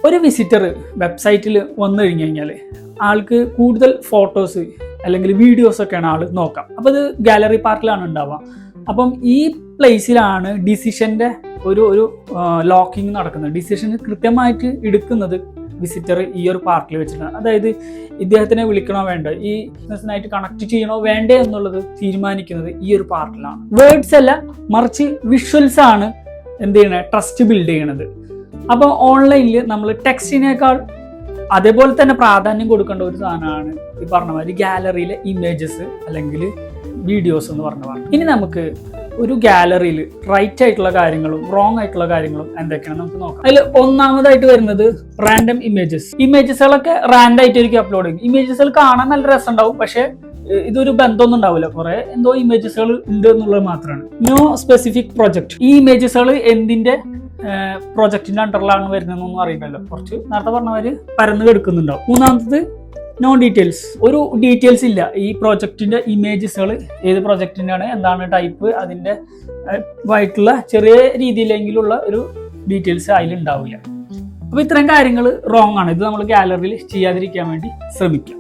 ഒരു വിസിറ്റർ വെബ്സൈറ്റിൽ വന്നു കഴിഞ്ഞു കഴിഞ്ഞാൽ ആൾക്ക് കൂടുതൽ ഫോട്ടോസ് അല്ലെങ്കിൽ വീഡിയോസൊക്കെയാണ് ആൾ നോക്കാം. അപ്പോൾ ഇത് ഗാലറി പാർക്കിലാണ് ഉണ്ടാവുക. അപ്പം ഈ പ്ലേസിലാണ് ഡിസിഷൻ്റെ ഒരു ലോക്കിങ് നടക്കുന്നത്. ഡിസിഷൻ കൃത്യമായിട്ട് എടുക്കുന്നത് വിസിറ്റർ ഈ ഒരു പാർക്കിൽ വെച്ചിട്ടാണ്. അതായത് ഇദ്ദേഹത്തിനെ വിളിക്കണോ വേണ്ടോ, ഈ ബിസിനസ്സിനായിട്ട് കണക്ട് ചെയ്യണോ വേണ്ടേ എന്നുള്ളത് തീരുമാനിക്കുന്നത് ഈ ഒരു പാർക്കിലാണ്. വേർഡ്സ് അല്ല, മറിച്ച് വിഷ്വൽസ് ആണ് എന്ത് ചെയ്യണത്, ട്രസ്റ്റ് ബിൽഡ് ചെയ്യണത്. അപ്പോൾ ഓൺലൈനിൽ നമ്മൾ ടെക്സ്റ്റിനേക്കാൾ അതേപോലെ തന്നെ പ്രാധാന്യം കൊടുക്കേണ്ട ഒരു സാധനമാണ് ഈ പറഞ്ഞ മാതിരി ഗാലറിയിലെ ഇമേജസ് അല്ലെങ്കിൽ വീഡിയോസ് എന്ന് പറഞ്ഞതാണ്. ഇനി നമുക്ക് ഒരു ഗാലറിയിൽ റൈറ്റ് ആയിട്ടുള്ള കാര്യങ്ങളും റോങ് ആയിട്ടുള്ള കാര്യങ്ങളും എന്തൊക്കെയാണ് നമുക്ക് നോക്കാം. അതിൽ ഒന്നാമതായിട്ട് വരുന്നത് റാൻഡം ഇമേജസുകളൊക്കെ റാൻഡം ആയിട്ടായിരിക്കും അപ്ലോഡ് ചെയ്യും. ഇമേജസുകൾ കാണാൻ നല്ല രസം ഉണ്ടാവും, പക്ഷേ ഇതൊരു ബന്ധമൊന്നും ഉണ്ടാവില്ല. കുറെ എന്തോ ഇമേജസുകൾ ഉണ്ട് എന്നുള്ളത് മാത്രമാണ്. No specific project. ഈ ഇമേജസുകൾ എന്തിന്റെ പ്രൊജക്ടിന്റെ അണ്ടറിലാണ് വരുന്നതെന്നൊന്നും അറിയില്ലല്ലോ. കുറച്ച് നേരത്തെ പറഞ്ഞവര് പരന്ന് കെടുക്കുന്നുണ്ടാവും. മൂന്നാമത്തത് നോ ഡീറ്റെയിൽസ്. ഒരു ഡീറ്റെയിൽസ് ഇല്ല. ഈ പ്രോജക്റ്റിന്റെ ഇമേജസുകൾ ഏത് പ്രോജക്റ്റിന്റെ ആണ്, എന്താണ് ടൈപ്പ്, അതിന്റെ ആയിട്ടുള്ള ചെറിയ രീതിയിലെങ്കിലുള്ള ഒരു ഡീറ്റെയിൽസ് അതിലുണ്ടാവില്ല. അപ്പൊ ഇത്തരം കാര്യങ്ങൾ റോങ് ആണ്. ഇത് നമ്മൾ ഗാലറിയിൽ ചെയ്യാതിരിക്കാൻ വേണ്ടി ശ്രമിക്കാം.